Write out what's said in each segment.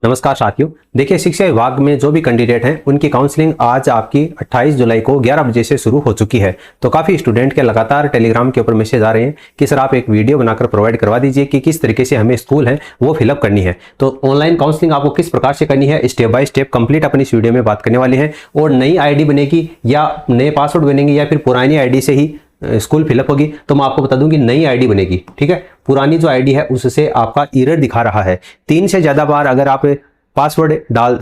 नमस्कार साथियों। देखिए, शिक्षा विभाग में जो भी कैंडिडेट हैं उनकी काउंसलिंग आज आपकी 28 जुलाई को 11 बजे से शुरू हो चुकी है। तो काफ़ी स्टूडेंट के लगातार टेलीग्राम के ऊपर मैसेज आ रहे हैं कि सर आप एक वीडियो बनाकर प्रोवाइड करवा दीजिए कि किस तरीके से हमें स्कूल है वो फिलअप करनी है। तो ऑनलाइन काउंसलिंग आपको किस प्रकार से करनी है, स्टेप बाय स्टेप कंप्लीट अपनी इस वीडियो में बात करने वाले हैं। और नई ID बनेगी या नए पासवर्ड बनेंगे या फिर पुरानी ID से ही स्कूल फिलअप होगी, तो मैं आपको बता दूं कि नई आईडी बनेगी। ठीक है, पुरानी जो आईडी है उससे आपका एरर दिखा रहा है। 3 से ज़्यादा बार अगर आप पासवर्ड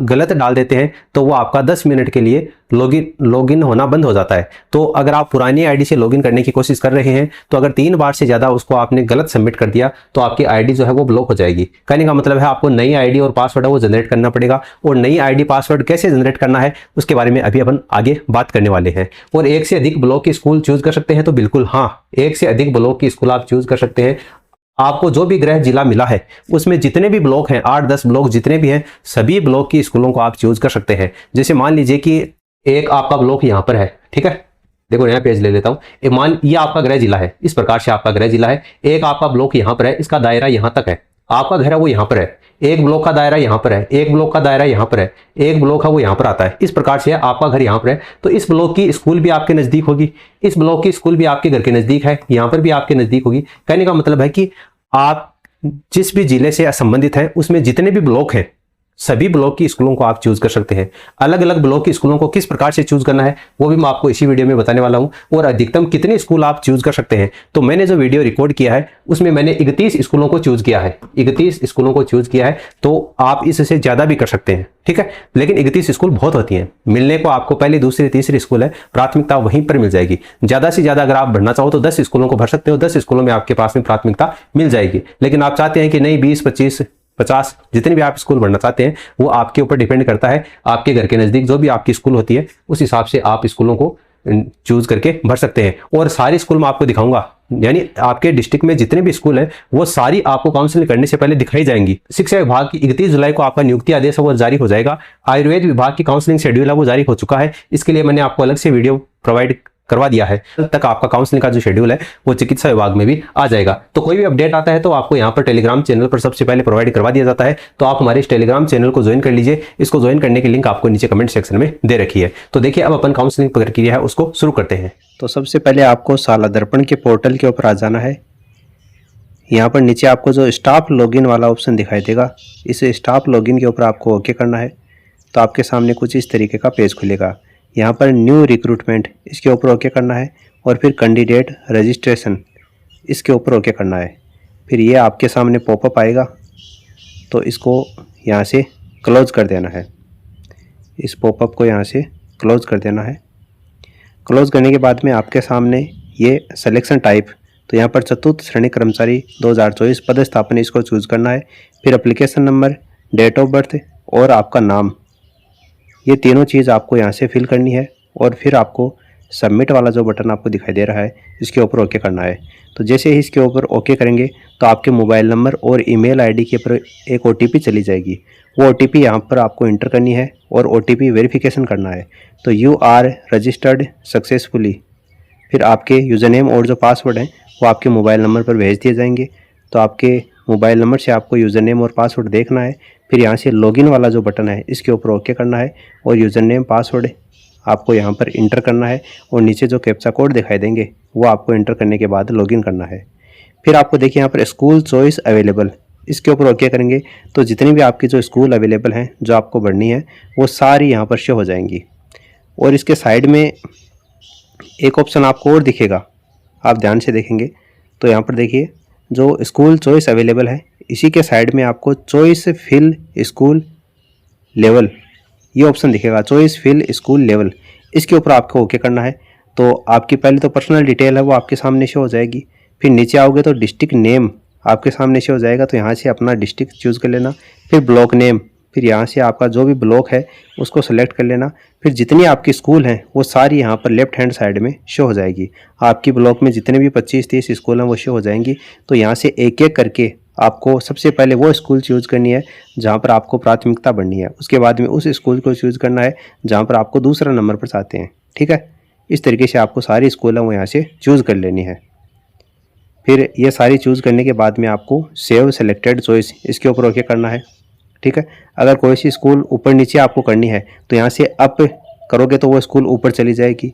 गलत डाल देते हैं तो वो आपका 10 मिनट के लिए लॉगिन होना बंद हो जाता है। तो अगर आप पुरानी आईडी से लॉगिन करने की कोशिश कर रहे हैं तो अगर 3 बार से ज़्यादा उसको आपने गलत सबमिट कर दिया तो आपकी आईडी जो है वो ब्लॉक हो जाएगी। कहने का मतलब है आपको नई आईडी और पासवर्ड है वो जनरेट करना पड़ेगा। और नई आईडी पासवर्ड कैसे जनरेट करना है उसके बारे में अभी अपन आगे बात करने वाले हैं। और 1 से अधिक ब्लॉक की स्कूल चूज कर सकते हैं, तो बिल्कुल हाँ, 1 से अधिक ब्लॉक की स्कूल आप चूज कर सकते हैं। आपको जो भी गृह जिला मिला है उसमें जितने भी ब्लॉक हैं, 8-10 ब्लॉक जितने भी हैं, सभी ब्लॉक की स्कूलों को आप चूज कर सकते हैं। जैसे मान लीजिए कि एक आपका ब्लॉक यहाँ पर है, ठीक है, देखो नया पेज ले लेता हूँ। ये आपका गृह जिला है, इस प्रकार से आपका गृह जिला है। एक आपका ब्लॉक यहाँ पर है, इसका दायरा यहाँ तक है, आपका घर है वो यहाँ पर है। एक ब्लॉक का दायरा यहाँ पर है, एक ब्लॉक का दायरा यहाँ पर है, एक ब्लॉक है वो यहाँ पर आता है। इस प्रकार से आपका घर यहाँ पर है, तो इस ब्लॉक की स्कूल भी आपके नजदीक होगी, इस ब्लॉक की स्कूल भी आपके घर के नजदीक है, यहाँ पर भी आपके नजदीक होगी। कहने का मतलब है कि आप जिस भी जिले से संबंधित हैं उसमें जितने भी ब्लॉक हैं सभी ब्लॉक की स्कूलों को आप चूज कर सकते हैं। अलग अलग ब्लॉक की स्कूलों को किस प्रकार से चूज करना है वो भी मैं आपको इसी वीडियो में बताने वाला हूं। और अधिकतम कितने स्कूल आप चूज कर सकते हैं, तो मैंने जो वीडियो रिकॉर्ड किया है उसमें मैंने 31 स्कूलों को चूज किया है। 31 स्कूलों को चूज किया है, तो आप इससे ज्यादा भी कर सकते हैं। ठीक है, लेकिन 31 स्कूल बहुत होती हैं, मिलने को आपको पहली दूसरी तीसरी स्कूल है, प्राथमिकता वहीं पर मिल जाएगी। ज्यादा से ज्यादा अगर आप भरना चाहो तो 10 स्कूलों को भर सकते हो, 10 स्कूलों में आपके पास में प्राथमिकता मिल जाएगी। लेकिन आप चाहते हैं कि नहीं 20, 25, 50 जितने भी आप स्कूल बढ़ना चाहते हैं वो आपके ऊपर डिपेंड करता है। आपके घर के नज़दीक जो भी आपकी स्कूल होती है उस हिसाब से आप स्कूलों को चूज करके भर सकते हैं। और सारी स्कूल मैं आपको दिखाऊंगा, यानी आपके डिस्ट्रिक्ट में जितने भी स्कूल हैं वो सारी आपको काउंसलिंग करने से पहले दिखाई जाएंगी। शिक्षा विभाग की 31 जुलाई को आपका नियुक्ति आदेश है वो जारी हो जाएगा। आयुर्वेद विभाग की काउंसलिंग शेड्यूल है वो जारी हो चुका है, इसके लिए मैंने आपको अलग से वीडियो प्रोवाइड करवा दिया है। कल तक आपका काउंसलिंग का जो शेड्यूल है वो चिकित्सा विभाग में भी आ जाएगा। तो कोई भी अपडेट आता है तो आपको यहाँ पर टेलीग्राम चैनल पर सबसे पहले प्रोवाइड करवा दिया जाता है। तो आप हमारे इस टेलीग्राम चैनल को ज्वाइन कर लीजिए। इसको ज्वाइन करने की लिंक आपको नीचे कमेंट सेक्शन में दे रखी है। तो देखिए, अब अपन काउंसलिंग प्रक्रिया है उसको शुरू करते हैं। तो सबसे पहले आपको साला दर्पण के पोर्टल के ऊपर आ जाना है। यहाँ पर नीचे आपको जो स्टाफ लॉगिन वाला ऑप्शन दिखाई देगा, इस स्टाफ लॉगिन के ऊपर आपको ओके करना है। तो आपके सामने कुछ इस तरीके का पेज खुलेगा। यहाँ पर न्यू रिक्रूटमेंट इसके ऊपर ओके करना है और फिर कैंडिडेट रजिस्ट्रेशन इसके ऊपर ओके करना है। फिर ये आपके सामने पॉपअप आएगा, तो इसको यहाँ से क्लोज कर देना है। इस पॉपअप को यहाँ से क्लोज कर देना है। क्लोज करने के बाद में आपके सामने ये सिलेक्शन टाइप, तो यहाँ पर चतुर्थ श्रेणी कर्मचारी 2024 पदस्थापन इसको चूज करना है। फिर application number, date of birth और आपका नाम, ये तीनों चीज़ आपको यहाँ से फिल करनी है। और फिर आपको सबमिट वाला जो बटन आपको दिखाई दे रहा है इसके ऊपर ओके करना है। तो जैसे ही इसके ऊपर ओके करेंगे तो आपके मोबाइल नंबर और ईमेल आईडी के ऊपर एक OTP चली जाएगी। वो OTP यहाँ पर आपको इंटर करनी है और OTP वेरिफिकेशन करना है। तो यू आर रजिस्टर्ड सक्सेसफुली, फिर आपके यूज़र नेम और जो पासवर्ड हैं वो आपके मोबाइल नंबर पर भेज दिए जाएंगे। तो आपके मोबाइल नंबर से आपको यूज़र नेम और पासवर्ड देखना है। फिर यहाँ से लॉगिन वाला जो बटन है इसके ऊपर ओके करना है और यूज़र नेम पासवर्ड आपको यहाँ पर इंटर करना है। और नीचे जो कैप्चा कोड दिखाई देंगे वो आपको इंटर करने के बाद लॉगिन करना है। फिर आपको देखिए यहाँ पर स्कूल चॉइस अवेलेबल, इसके ऊपर ओके करेंगे तो जितनी भी आपकी जो स्कूल अवेलेबल हैं जो आपको बढ़नी है वो सारी यहाँ पर शो हो जाएंगी। और इसके साइड में एक ऑप्शन आपको और दिखेगा, आप ध्यान से देखेंगे तो यहाँ पर देखिए जो स्कूल चॉइस अवेलेबल है इसी के साइड में आपको चॉइस फिल स्कूल लेवल ये ऑप्शन दिखेगा, चॉइस फिल स्कूल लेवल, इसके ऊपर आपको ओके करना है। तो आपकी पहले तो पर्सनल डिटेल है वो आपके सामने शो हो जाएगी। फिर नीचे आओगे तो डिस्ट्रिक्ट नेम आपके सामने शो हो जाएगा, तो यहाँ से अपना डिस्ट्रिक्ट चूज़ कर लेना। फिर ब्लॉक नेम, फिर यहाँ से आपका जो भी ब्लॉक है उसको सेलेक्ट कर लेना। फिर जितनी आपकी स्कूल हैं वो सारी यहाँ पर लेफ्ट हैंड साइड में शो हो जाएगी। आपकी ब्लॉक में जितने भी 25-30 स्कूल हैं वो शो हो जाएंगी। तो यहाँ से एक एक करके आपको सबसे पहले वो स्कूल चूज़ करनी है जहाँ पर आपको प्राथमिकता बढ़नी है। उसके बाद में उस स्कूल को चूज़ करना है जहाँ पर आपको दूसरा नंबर पर चाहते हैं। ठीक है, इस तरीके से आपको सारी स्कूल हैं वो यहाँ से चूज़ कर लेनी है। फिर ये सारी चूज़ करने के बाद में आपको सेव सेलेक्टेड चॉइस इसके ऊपर ओके करना है। ठीक है। अगर कोई सी स्कूल ऊपर नीचे आपको करनी है तो यहाँ से अप करोगे तो वो स्कूल ऊपर चली जाएगी,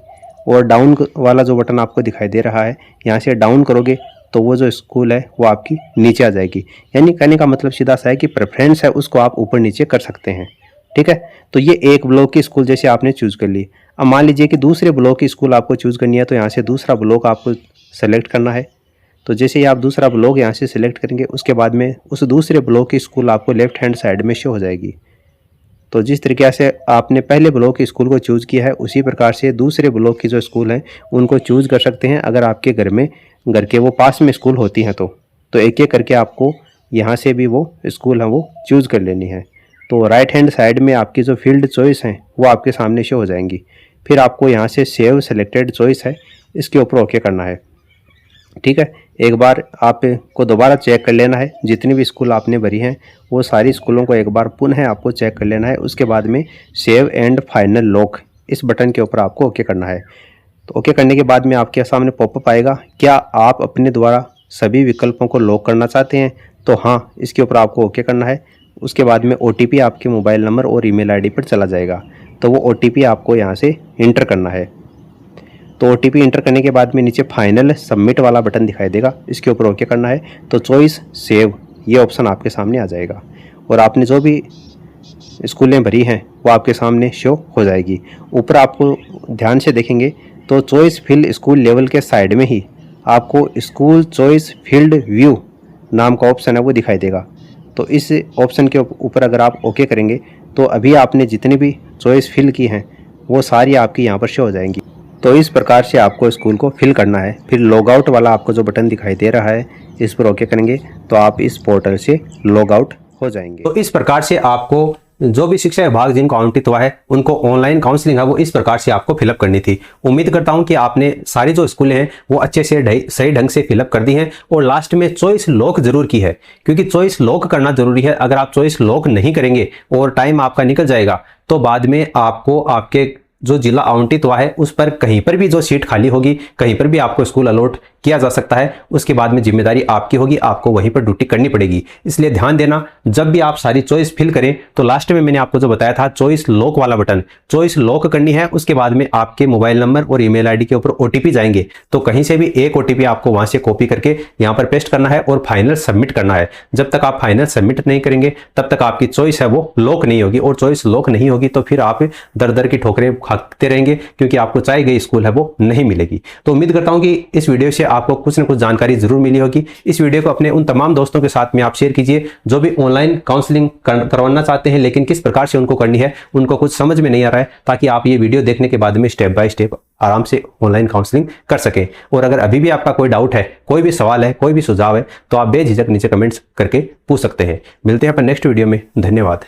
और डाउन वाला जो बटन आपको दिखाई दे रहा है यहाँ से डाउन करोगे तो वो जो स्कूल है वो आपकी नीचे आ जाएगी। यानी कहने का मतलब सीधा सा है कि प्रेफरेंस है उसको आप ऊपर नीचे कर सकते हैं, ठीक है। तो ये एक ब्लॉक की स्कूल जैसे आपने चूज़ कर ली। अब मान लीजिए कि दूसरे ब्लॉक की स्कूल आपको चूज़ करनी है, तो यहाँ से दूसरा ब्लॉक आपको सेलेक्ट करना है। तो जैसे ही आप दूसरा ब्लॉक यहाँ से सिलेक्ट करेंगे उसके बाद में उस दूसरे ब्लॉक की स्कूल आपको लेफ्ट हैंड साइड में शो हो जाएगी। तो जिस तरीके से आपने पहले ब्लॉक की स्कूल को चूज़ किया है उसी प्रकार से दूसरे ब्लॉक की जो स्कूल हैं उनको चूज़ कर सकते हैं। अगर आपके घर के वो पास में स्कूल होती हैं तो एक एक करके आपको यहाँ से भी वो स्कूल हैं वो चूज़ कर लेनी है। तो राइट हैंड साइड में आपकी जो फील्ड चॉइस हैं वो आपके सामने शो हो जाएंगी। फिर आपको यहाँ से सेव सेलेक्टेड चॉइस है इसके ऊपर ओके करना है, ठीक है। एक बार आपको दोबारा चेक कर लेना है, जितनी भी स्कूल आपने भरी हैं वो सारी स्कूलों को एक बार पुनः आपको चेक कर लेना है। उसके बाद में सेव एंड फाइनल लॉक इस बटन के ऊपर आपको ओके करना है। तो ओके करने के बाद में आपके सामने पॉपअप आएगा, क्या आप अपने द्वारा सभी विकल्पों को लॉक करना चाहते हैं? तो हाँ, इसके ऊपर आपको ओके करना है। उसके बाद में OTP आपके मोबाइल नंबर और ईमेल ID पर चला जाएगा, तो वो OTP आपको यहाँ से इंटर करना है। तो OTP इंटर करने के बाद में नीचे फाइनल सबमिट वाला बटन दिखाई देगा, इसके ऊपर ओके करना है। तो चॉइस सेव ये ऑप्शन आपके सामने आ जाएगा और आपने जो भी स्कूलें भरी हैं वो आपके सामने शो हो जाएगी। ऊपर आपको ध्यान से देखेंगे तो चॉइस फील्ड स्कूल लेवल के साइड में ही आपको स्कूल चॉइस फील्ड व्यू नाम का ऑप्शन है वो दिखाई देगा। तो इस ऑप्शन के ऊपर अगर आप ओके करेंगे तो अभी आपने जितनी भी चॉइस फिल की हैं वो सारी आपकी यहाँ पर शो हो जाएंगी। तो इस प्रकार से आपको स्कूल को फिल करना है। फिर लॉग आउट वाला आपको जो बटन दिखाई दे रहा है इस पर ओके करेंगे तो आप इस पोर्टल से लॉग आउट हो जाएंगे। तो इस प्रकार से आपको जो भी शिक्षा विभाग जिनको आवंटित हुआ है उनको ऑनलाइन काउंसलिंग है वो इस प्रकार से आपको फिलअप करनी थी। उम्मीद करता हूं कि आपने सारी जो स्कूलें हैं वो अच्छे से सही ढंग से फिलअप कर दी हैं और लास्ट में चॉइस लॉक जरूर की है, क्योंकि चॉइस लॉक करना जरूरी है। अगर आप चॉइस लॉक नहीं करेंगे और टाइम आपका निकल जाएगा तो बाद में आपको आपके जो जिला आवंटित हुआ है उस पर कहीं पर भी जो सीट खाली होगी कहीं पर भी आपको स्कूल अलॉट किया जा सकता है। उसके बाद में जिम्मेदारी आपकी होगी, आपको वहीं पर ड्यूटी करनी पड़ेगी। इसलिए ध्यान देना, जब भी आप सारी चॉइस फिल करें तो लास्ट में मैंने आपको जो बताया था चॉइस लॉक वाला बटन, चॉइस लॉक करनी है। उसके बाद में आपके मोबाइल नंबर और ईमेल ID के ऊपर OTP जाएंगे, तो कहीं से भी एक OTP आपको वहां से कॉपी करके यहाँ पर पेस्ट करना है और फाइनल सबमिट करना है। जब तक आप फाइनल सबमिट नहीं करेंगे तब तक आपकी चॉइस है वो लॉक नहीं होगी, और चॉइस लॉक नहीं होगी तो फिर आप दर दर की ठोकरें खाते रहेंगे, क्योंकि आपको चाहिए गई स्कूल है वो नहीं मिलेगी। तो उम्मीद करता हूं कि इस वीडियो से आपको कुछ न कुछ जानकारी जरूर मिली होगी। इस वीडियो को अपने उन तमाम दोस्तों के साथ में आप शेयर कीजिए जो भी ऑनलाइन काउंसलिंग करवाना चाहते हैं लेकिन किस प्रकार से उनको करनी है उनको कुछ समझ में नहीं आ रहा है, ताकि आप ये वीडियो देखने के बाद में स्टेप बाय स्टेप आराम से ऑनलाइन काउंसलिंग कर सकें। और अगर अभी भी आपका कोई डाउट है, कोई भी सवाल है, कोई भी सुझाव है तो आप बेझिझक नीचे कमेंट्स करके पूछ सकते हैं। मिलते हैं अपन नेक्स्ट वीडियो में। धन्यवाद।